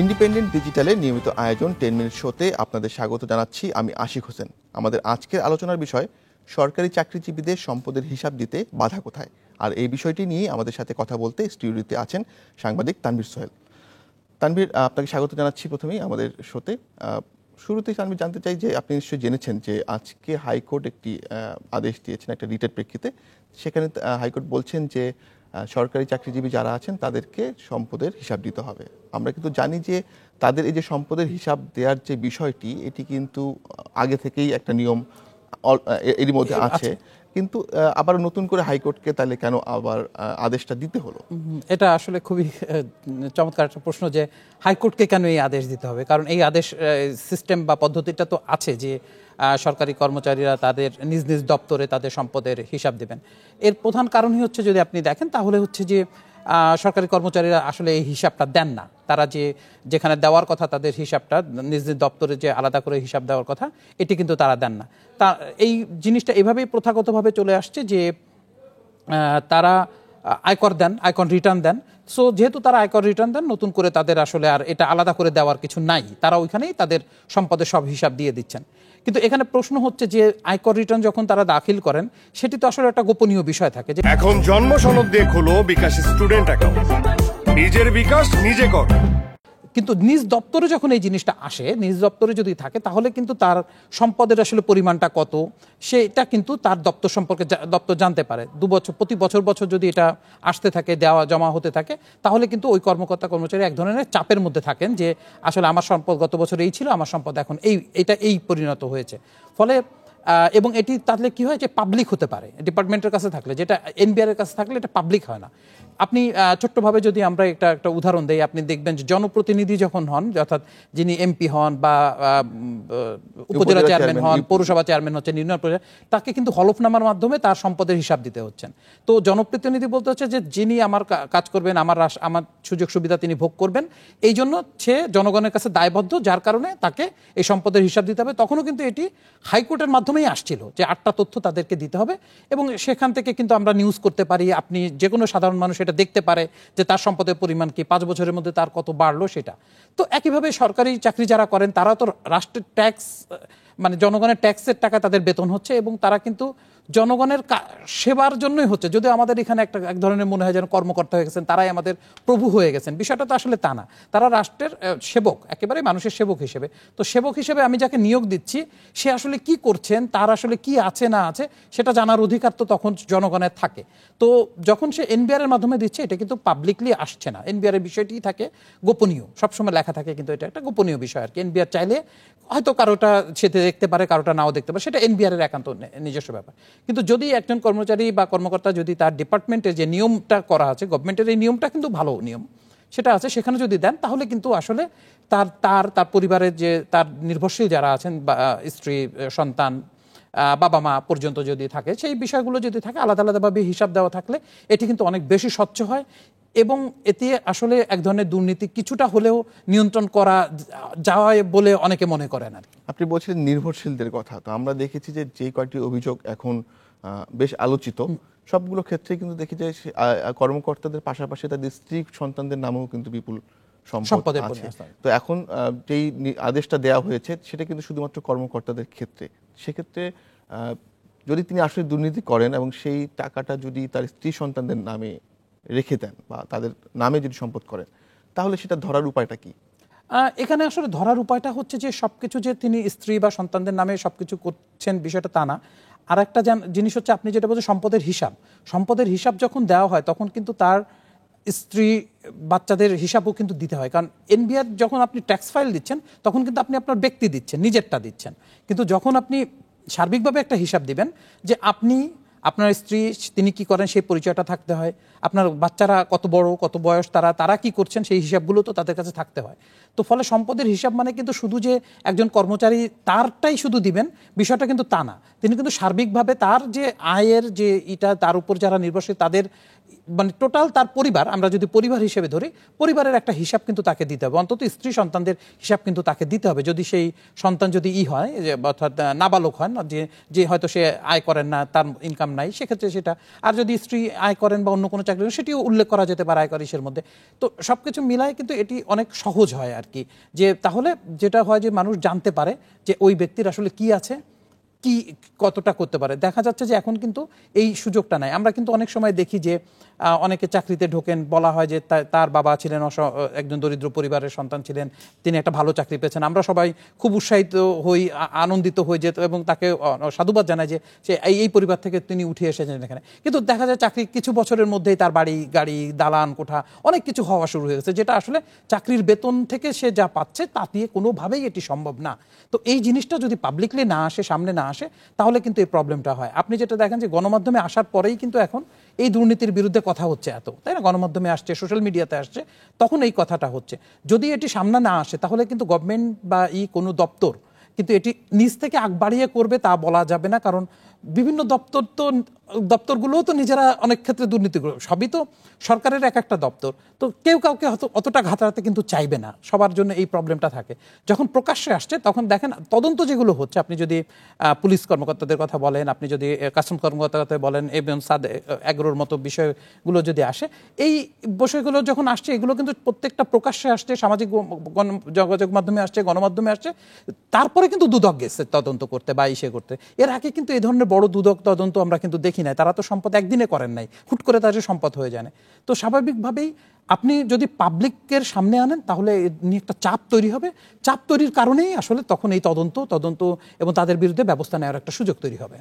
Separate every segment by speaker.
Speaker 1: Independent ডিজিটালের নিয়মিত আয়োজন 10 minute শোতে আপনাদের স্বাগত জানাচ্ছি। আমি আশিক হোসেন। আমাদের আজকের আলোচনার বিষয় সরকারি চাকরিজীবীদের সম্পদের হিসাব দিতে বাধা কোথায়। আর এই বিষয়টি নিয়ে আমাদের সাথে কথা বলতে স্টুডিওতে আছেন সাংবাদিক তানভীর সোহেল। তানভীর, আপনাকে স্বাগত জানাচ্ছি প্রথমেই আমাদের শোতে। শুরুতেই তানভীর জানতে চাই যে আপনি নিশ্চয়ই জেনেছেন যে আজকে হাইকোর্ট একটি আদেশ দিয়েছেন একটা রিটের প্রেক্ষিতে। সেখানে হাইকোর্ট বলছেন যে সরকারি চাকরিজীবী যারা আছেন তাদেরকে সম্পদের হিসাব দিতে হবে। আমরা কিন্তু জানি যে তাদের এই যে সম্পদের হিসাব দেওয়ার যে বিষয়টি, এটি কিন্তু আগে থেকেই একটা নিয়ম এরই মধ্যে আছে, কিন্তু আবার নতুন করে হাইকোর্টকে তাহলে কেন আবার আদেশটা দিতে হলো?
Speaker 2: এটা আসলে খুবই চমৎকার একটা প্রশ্ন যে হাইকোর্টকে কেন এই আদেশ দিতে হবে। কারণ এই আদেশ সিস্টেম বা পদ্ধতিটা তো আছে যে সরকারি কর্মচারীরা তাদের নিজ নিজ দপ্তরে তাদের সম্পদের হিসাব দেবেন। এর প্রধান কারণই হচ্ছে, যদি আপনি দেখেন তাহলে হচ্ছে যে সরকারি কর্মচারীরা আসলে এই হিসাবটা দেন না। তারা যেখানে দেওয়ার কথা তাদের হিসাবটা নিজ নিজ দপ্তরে যে আলাদা করে হিসাব দেওয়ার কথা, এটি কিন্তু তারা দেন না। তা এই জিনিসটা এভাবেই প্রথাগতভাবে চলে আসছে যে তারা আয়কর দেন, আয়কর রিটার্ন দেন। সো যেহেতু তারা আয়কর রিটার্ন দেন, নতুন করে তাদের আসলে আর এটা আলাদা করে দেওয়ার কিছু নাই। তারা ওইখানেই তাদের সম্পদের সব হিসাব দিয়ে দিচ্ছেন। কিন্তু এখানে প্রশ্ন হচ্ছে যে আয়কর রিটার্ন যখন তারা দাখিল করেন, সেটি তো আসলে একটা গোপনীয় বিষয় থাকে। যে
Speaker 3: এখন জন্ম সনদ দিয়ে খোলো বিকাশ স্টুডেন্ট অ্যাকাউন্ট, নিজের বিকাশ নিজে কর।
Speaker 2: কিন্তু নিজ দপ্তরে যখন এই জিনিসটা আসে, নিজ দপ্তরে যদি থাকে, তাহলে কিন্তু তার সম্পদের আসলে পরিমাণটা কত সেটা কিন্তু তার দপ্তর সম্পর্কে দপ্তর জানতে পারে। প্রতি বছর যদি এটা আসতে থাকে, দেওয়া জমা হতে থাকে, তাহলে কিন্তু ওই কর্মকর্তা কর্মচারী এক ধরনের চাপের মধ্যে থাকেন যে আসলে আমার সম্পদ গত বছর এই ছিল, আমার সম্পদ এখন এই পরিণত হয়েছে। ফলে এবং এটি তাহলে কি হয় যে পাবলিক হতে পারে ডিপার্টমেন্টের কাছে থাকলে, যেটা এনবিআর এর কাছে থাকলে এটা পাবলিক হয় না। আপনি ছোট্টভাবে যদি আমরা একটা উদাহরণ দেই, আপনি দেখবেন যে জনপ্রতিনিধি যখন হন, অর্থাৎ যিনি এমপি হন বা উপজেলা চেয়ারম্যান হন, পৌরসভা চেয়ারম্যান হচ্ছেন, ইউনিয়ন পরিষদ, তাকে কিন্তু হলফনামার মাধ্যমে তার সম্পদের হিসাব দিতে হচ্ছেন। তো জনপ্রতিনিধি বলতে হচ্ছে যে যিনি আমার কাজ করবেন, আমার সুযোগ সুবিধা তিনি ভোগ করবেন, এই জন্য সে জনগণের কাছে দায়বদ্ধ, যার কারণে তাকে এই সম্পদের হিসাব দিতে হবে। তখনও কিন্তু এটি হাইকোর্টের মাধ্যমেই আসছিল যে 8টা তথ্য তাদেরকে দিতে হবে, এবং সেখান থেকে কিন্তু আমরা নিউজ করতে পারি, আপনি যে কোনো সাধারণ মানুষ এটা দেখতে পারে যে তার সম্পদের পরিমাণ কি, 5 বছরের মধ্যে তার কত বাড়লো সেটা। তো একইভাবে সরকারি চাকরি যারা করেন, তারা তো রাষ্ট্রের ট্যাক্স, মানে জনগণের ট্যাক্সের টাকা তাদের বেতন হচ্ছে, এবং তারা কিন্তু জনগণের সেবার জন্যই হচ্ছে। যদি আমাদের এখানে এক ধরনের মনে হয় যেন কর্মকর্তা হয়ে গেছেন, তারাই আমাদের প্রভু হয়ে গেছেন, বিষয়টা তো আসলে তা না। তারা রাষ্ট্রের সেবক, একেবারে মানুষের সেবক হিসেবে। তো সেবক হিসেবে আমি যাকে নিয়োগ দিচ্ছি, সে আসলে কি করছেন, তার আসলে কি আছে না আছে সেটা জানার অধিকার তো তখন জনগণের থাকে। তো যখন সে এনবিআর এর মাধ্যমে দিচ্ছে, এটা কিন্তু পাবলিকলি আসছে না। এনবিআর এর বিষয়টি থাকে গোপনীয়, সবসময় লেখা থাকে, কিন্তু এটা একটা গোপনীয় বিষয় আর কি। এনবিআর চাইলে হয়তো কারোটা সেটা দেখতে পারে, কারোটা নাও দেখতে পারে, সেটা এনবিআর এর একান্ত নিজস্ব ব্যাপার। কিন্তু যদি একজন কর্মচারী বা কর্মকর্তা যদি তার ডিপার্টমেন্টের যে নিয়মটা করা আছে, গভর্নমেন্টের এই নিয়মটা কিন্তু ভালো নিয়ম সেটা আছে, সেখানে যদি দেন, তাহলে কিন্তু আসলে তার পরিবারের যে তার নির্ভরশীল যারা আছেন, বা স্ত্রী, সন্তান, বাবা মা পর্যন্ত যদি থাকে, সেই বিষয়গুলো যদি থাকে, আলাদা আলাদাভাবে হিসাব দেওয়া থাকলে এটি কিন্তু অনেক বেশি স্বচ্ছ হয়, এবং এতে আসলে এক ধরনের দুর্নীতি কিছুটা হলেও নিয়ন্ত্রণ করা যায় বলে অনেকে মনে করেন আর কি।
Speaker 1: আপনি বলছিলেন নির্ভরশীলদের কথা, তো আমরা দেখেছি যে কয়েকটি অভিযোগ এখন বেশ আলোচিত, সবগুলো ক্ষেত্রে কিন্তু দেখি যে কর্মকর্তাদের পাশাপাশি তাদের স্ত্রী সন্তানদের নামেও কিন্তু বিপুল সম্পদ আছে। তো এখন যেই আদেশটা দেওয়া হয়েছে, সেটা কিন্তু শুধুমাত্র কর্মকর্তাদের ক্ষেত্রে। সেক্ষেত্রে যদি তিনি আসলে দুর্নীতি করেন এবং সেই টাকাটা যদি তার স্ত্রী সন্তানদের নামে রেখে দেন বা তাদের নামে যদি সম্পদ করেন, তাহলে সেটা ধরার উপায়টা কি?
Speaker 2: এখানে আসলে ধরার উপায়টা হচ্ছে যে সবকিছু যে তিনি স্ত্রী বা সন্তানদের নামে সবকিছু করছেন, বিষয়টা তা না। আর একটা জিনিস হচ্ছে, আপনি যেটা বলছেন সম্পদের হিসাব যখন দেওয়া হয়, তখন কিন্তু তার স্ত্রী, বাচ্চাদের হিসাবও কিন্তু দিতে হয়। কারণ এনবিআর যখন আপনি ট্যাক্স ফাইল দিচ্ছেন, তখন কিন্তু আপনি আপনার ব্যক্তি দিচ্ছেন, নিজেরটা দিচ্ছেন। কিন্তু যখন আপনি সার্বিকভাবে একটা হিসাব দিবেন, যে আপনি, আপনার স্ত্রী তিনি কি করেন সেই পরিচয়টা থাকতে হয়, আপনার বাচ্চারা কত বড়, কত বয়স, তারা কি করছেন সেই হিসাবগুলো তো তাদের কাছে থাকতে হয়। তো ফলে সম্পদের হিসাব মানে কিন্তু শুধু যে একজন কর্মচারী তারটাই শুধু দিবেন, বিষয়টা কিন্তু তা না। তিনি কিন্তু সার্বিকভাবে তার যে আয়ের যে তার উপর যারা নির্ভরশীল, তাদের মানে টোটাল তার পরিবার, আমরা যদি পরিবার হিসেবে ধরি, পরিবারের একটা হিসাব কিন্তু তাকে দিতে হবে, অন্তত স্ত্রী সন্তানদের হিসাব কিন্তু তাকে দিতে হবে। যদি সেই সন্তান যদি হয় যে অর্থাৎ নাবালক হয় না, যে হয়তো সে আয় করেন না, তার ইনকাম নাই, সেক্ষেত্রে সেটা, আর যদি স্ত্রী আয় করেন বা অন্য কোনো চাকরি করেন সেটিও উল্লেখ করা যেতে পারে আয়কর ইসের মধ্যে। তো সবকিছু মিলায় কিন্তু এটি অনেক সহজ হয় আর কি, যে তাহলে যেটা হয় যে মানুষ জানতে পারে যে ওই ব্যক্তির আসলে কি আছে, কি কতটা করতে পারে। দেখা যাচ্ছে যে এখন কিন্তু এই সুযোগটা নাই। আমরা কিন্তু অনেক সময় দেখি যে অনেকে চাকরিতে ঢোকেন, বলা হয় যে তার বাবা ছিলেন একজন দরিদ্র পরিবারের সন্তান ছিলেন, তিনি একটা ভালো চাকরি পেয়েছেন, আমরা সবাই খুব উৎসাহিত হই, আনন্দিত হই যে, এবং তাকে সাধুবাদ জানাই যে সে এই পরিবার থেকে তিনি উঠে এসেছেন এখানে। কিন্তু দেখা যায় চাকরি কিছু বছরের মধ্যেই তার বাড়ি গাড়ি দালান কোঠা অনেক কিছু হওয়া শুরু হয়ে গেছে, যেটা আসলে চাকরির বেতন থেকে সে যা পাচ্ছে তা দিয়ে কোনোভাবেই এটি সম্ভব না। তো এই জিনিসটা যদি পাবলিকলি না আসে, সামনে না আসে, তাহলে কিন্তু এই প্রবলেমটা হয়। আপনি যেটা দেখেন যে গণমাধ্যমে আসার পরেই কিন্তু এখন এই দুর্নীতির বিরুদ্ধে কথা হচ্ছে এত, তাই না? গণমাধ্যমে আসছে, সোশ্যাল মিডিয়াতে আসছে, তখন এই কথাটা হচ্ছে। যদি এটি সামনে না আসে তাহলে কিন্তু গভর্নমেন্ট বা কোনো দপ্তর কিন্তু এটি নিজ থেকে আগ বাড়িয়ে করবে তা বলা যাবে না, কারণ বিভিন্ন দপ্তরগুলোও তো নিজেরা অনেক ক্ষেত্রে দুর্নীতি করবে, সবই তো সরকারের এক একটা দপ্তর, তো কেউ কাউকে অতটা ঘাটাতে কিন্তু চাইবে না, সবার জন্য এই প্রবলেমটা থাকে। যখন প্রকাশ্যে আসছে তখন দেখেন তদন্ত যেগুলো হচ্ছে, আপনি যদি পুলিশ কর্মকর্তাদের কথা বলেন, আপনি যদি কাস্টম কর্মকর্তার কথা বলেন, এবং এগ্রোর মতো বিষয়গুলো যদি আসে, এই বিষয়গুলো যখন আসছে এগুলো কিন্তু প্রত্যেকটা প্রকাশ্যে আসছে, সামাজিক যোগাযোগ মাধ্যমে আসছে, গণমাধ্যমে আসছে, তারপরে কিন্তু দুদক গেছে তদন্ত করতে বা ইসে করতে। এর আগে কিন্তু এই ধরনের বড় দুদক তদন্ত আমরা কিন্তু দেখি নাই, তারা তো সম্পদ একদিনে করেন নাই, হুট করে তাদের সম্পদ হয়ে যায়। তো স্বাভাবিকভাবেই আপনি যদি পাবলিকের সামনে আনেন তাহলে নিয়ে একটা চাপ তৈরি হবে, চাপ তৈরির কারণেই আসলে তখন এই তদন্ত এবং তাদের বিরুদ্ধে ব্যবস্থা নেওয়ার একটা সুযোগ তৈরি হবে।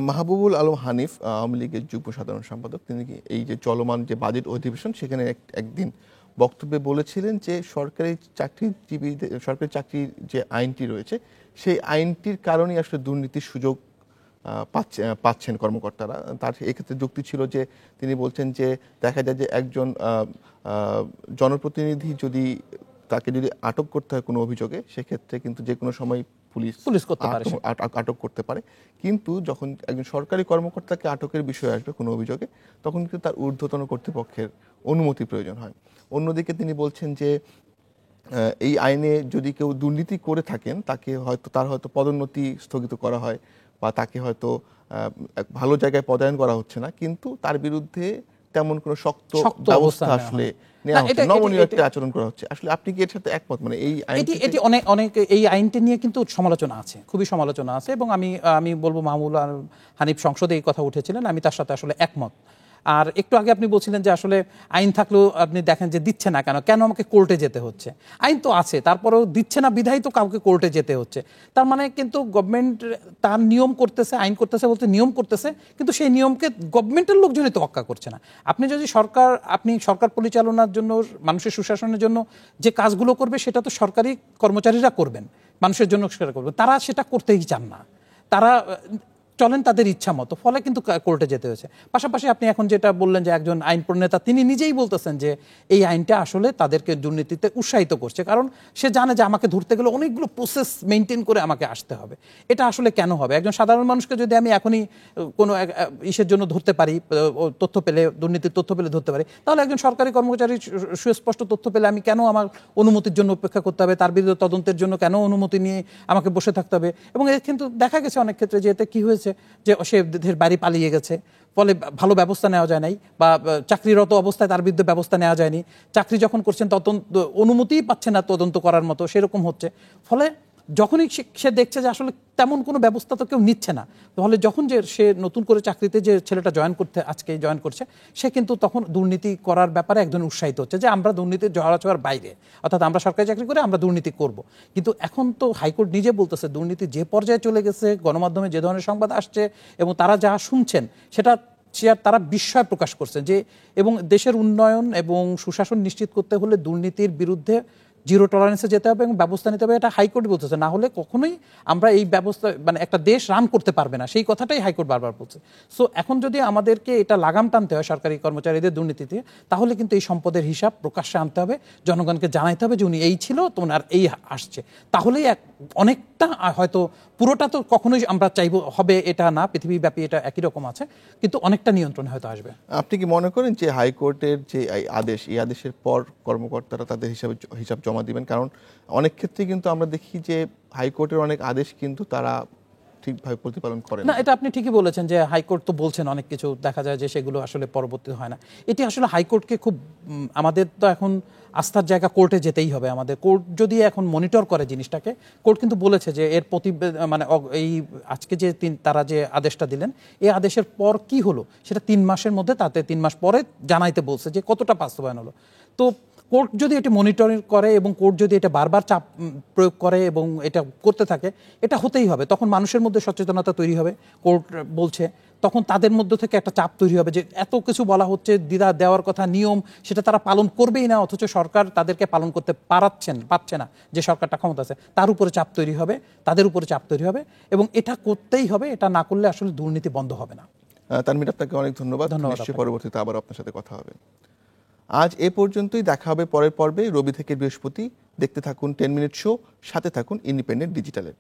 Speaker 1: মাহবুবুল আলম হানিফ, আওয়ামী লীগের যুগ্ম সাধারণ সম্পাদক, তিনি এই যে চলমান যে বাজেট অধিবেশন সেখানে একদিন বক্তব্যে বলেছিলেন যে সরকারি চাকরির যে আইনটি রয়েছে সেই আইনটির কারণেই আসলে দুর্নীতির সুযোগ পাচ্ছেন কর্মকর্তারা। তার এক্ষেত্রে যুক্তি ছিল যে তিনি বলছেন যে দেখা যায় যে একজন জনপ্রতিনিধি তাকে যদি আটক করতে হয় কোনো অভিযোগে, সেক্ষেত্রে কিন্তু যে কোনো সময় পুলিশ আটক করতে পারে, কিন্তু যখন একজন সরকারি কর্মকর্তাকে আটকের বিষয় আসবে কোনো অভিযোগে, তখন কিন্তু তার ঊর্ধ্বতন কর্তৃপক্ষের অনুমতি প্রয়োজন হয়। অন্যদিকে তিনি বলছেন যে এই আইনে যদি কেউ দুর্নীতি করে থাকেন তার হয়তো পদোন্নতি স্থগিত করা হয় বা তাকে হয়তো ভালো জায়গায় পদায়ন করা হচ্ছে না, কিন্তু তার বিরুদ্ধে তেমন কোনো শক্ত ব্যবস্থা আসলে নেওয়া হচ্ছে, নমনীয় একটা আচরণ করা হচ্ছে। আসলে আপনি কি এর সাথে একমত? মানে
Speaker 2: এটি অনেক এই আইনটি নিয়ে কিন্তু সমালোচনা আছে, খুবই সমালোচনা আছে, এবং আমি বলবো মাহমুদ হানিফ সংসদে এই কথা উঠেছিলেন, আমি তার সাথে আসলে একমত। আর একটু আগে আপনি বলছিলেন যে আসলে আইন থাকলেও আপনি দেখেন যে দিচ্ছে না, কেন আমাকে কোর্টে যেতে হচ্ছে? আইন তো আছে, তারপরেও দিচ্ছে না বিধায় তো কাউকে কোর্টে যেতে হচ্ছে। তার মানে কিন্তু গভর্নমেন্ট তার নিয়ম করতেছে, আইন করতেছে বলতে নিয়ম করতেছে, কিন্তু সেই নিয়মকে গভর্নমেন্টের লোকজনই তোয়াক্কা করছে না। আপনি যদি সরকার পরিচালনার জন্য, মানুষের সুশাসনের জন্য যে কাজগুলো করবে সেটা তো সরকারি কর্মচারীরা করবেন, মানুষের জন্য সেটা করবেন, তারা সেটা করতেই চান না, তারা চলেন তাদের ইচ্ছা মতো, ফলে কিন্তু কোর্টে যেতে হয়েছে। পাশাপাশি আপনি এখন যেটা বললেন যে একজন আইন প্রণেতা তিনি নিজেই বলতেছেন যে এই আইনটা আসলে তাদেরকে দুর্নীতিতে উৎসাহিত করছে, কারণ সে জানে যে আমাকে ধরতে গেলে অনেকগুলো প্রসেস মেনটেন করে আমাকে আসতে হবে। এটা আসলে কেন হবে? একজন সাধারণ মানুষকে যদি আমি এখনই কোনো ইসের জন্য ধরতে পারি, দুর্নীতির তথ্য পেলে ধরতে পারি, তাহলে একজন সরকারি কর্মচারীর সুস্পষ্ট তথ্য পেলে আমি কেন আমার অনুমতির জন্য অপেক্ষা করতে হবে, তার বিরুদ্ধে তদন্তের জন্য কেন অনুমতি নিয়ে আমাকে বসে থাকতে হবে? এবং এর কিন্তু দেখা গেছে অনেক ক্ষেত্রে যে এতে কি হয়েছে, যে সে বাড়ি পালিয়ে গেছে, ফলে ভালো ব্যবস্থা নেওয়া যায় নাই, বা চাকরিরত অবস্থায় তার বিরুদ্ধে ব্যবস্থা নেওয়া যায়নি, চাকরি যখন করছেন তদন্ত অনুমতিই পাচ্ছে না তদন্ত করার মতো, সেরকম হচ্ছে। ফলে যখনই সে দেখছে যে আসলে তেমন কোনো ব্যবস্থা তো কেউ নিচ্ছে না, তাহলে যখন সে নতুন করে চাকরিতে যে ছেলেটা আজকে জয়েন করছে, সে কিন্তু তখন দুর্নীতি করার ব্যাপারে একজন উৎসাহিত হচ্ছে যে আমরা দুর্নীতির জড়াচড়ার বাইরে, অর্থাৎ আমরা সরকারি চাকরি করে আমরা দুর্নীতি করব। কিন্তু এখন তো হাইকোর্ট নিজে বলতেছে দুর্নীতি যে পর্যায়ে চলে গেছে, গণমাধ্যমে যে ধরনের সংবাদ আসছে এবং তারা যা শুনছেন সেটা তারা বিস্ময় প্রকাশ করছে যে, এবং দেশের উন্নয়ন এবং সুশাসন নিশ্চিত করতে হলে দুর্নীতির বিরুদ্ধে জিরো টলারেন্সে যেতে হবে এবং ব্যবস্থা নিতে হবে, এটা হাইকোর্ট বলতেছে। না হলে কখনোই আমরা এই ব্যবস্থা, মানে একটা দেশ রান করতে পারবে না, সেই কথাটাই হাইকোর্ট বারবার বলছে। সো এখন যদি আমাদেরকে এটা লাগাম টানতে হয় সরকারি কর্মচারীদের দুর্নীতিতে, তাহলে কিন্তু এই সম্পদের হিসাব প্রকাশ্যে আনতে হবে, জনগণকে জানাইতে হবে যে উনি এই ছিল, তোমার আর এই আসছে, তাহলেই অনেকটা হয়তো পুরোটা তো কখনোই আমরা চাইবো হবে এটা না, পৃথিবীব্যাপী এটা একই রকম আছে, কিন্তু অনেকটা নিয়ন্ত্রণে হয়তো আসবে।
Speaker 1: আপনি কি মনে করেন যে হাইকোর্টের যে এই আদেশ, এই আদেশের পর কর্মকর্তারা তাদের হিসাব জমা দিবেন? কারণ অনেক ক্ষেত্রে কিন্তু আমরা দেখি যে হাইকোর্টের অনেক আদেশ কিন্তু তারা ঠিকভাবে প্রতিপালন করেন
Speaker 2: না, এটা আপনি ঠিকই বলেছেন যে হাইকোর্ট তো বলছেন অনেক কিছু, দেখা যায় যে সেগুলো আসলে পরবর্তী হয় না। এটি আসলে হাইকোর্টকে খুব আমাদের তো এখন আস্থার জায়গা কোর্টে যেতেই হবে আমাদের। কোর্ট যদি এখন মনিটর করে জিনিসটাকে, কোর্ট কিন্তু বলেছে যে এর মানে এই আজকে যে তারা যে আদেশটা দিলেন, এই আদেশের পর কি হলো সেটা 3 মাসের মধ্যে, তাতে 3 মাস পরে জানাইতে বলছে যে কতটা বাস্তবায়ন হলো। তো কোর্ট যদি এটি মনিটরিং করে এবং কোর্ট যদি এটা বারবার চাপ প্রয়োগ করে এবং এটা করতে থাকে, এটা হতেই হবে। তখন মানুষের মধ্যে সচেতনতা তৈরি হবে, কোর্ট বলছে, তখন তাদের মধ্যে থেকে একটা চাপ তৈরি হবে যে এত কিছু বলা হচ্ছে, দিদা দেওয়ার কথা নিয়ম সেটা তারা পালন করবেই না, অথচ সরকার তাদেরকে পালন করতে পারছে না, যে সরকারটা ক্ষমতা আছে তার উপরে চাপ তৈরি হবে, তাদের উপরে চাপ তৈরি হবে, এবং এটা করতেই হবে। এটা না করলে আসলে দুর্নীতি বন্ধ হবে না।
Speaker 1: তানভীর, আপনাকে অনেক ধন্যবাদ। নিশ্চয়ই পরবর্তীতে আবার আপনার সাথে কথা হবে। আজ এ পর্যন্তই, দেখা হবে পরের পর্বে, রবি থেকে বৃহস্পতি। দেখতে থাকুন 10 মিনিট শো, সাথে থাকুন ইন্ডিপেন্ডেন্ট ডিজিটালের।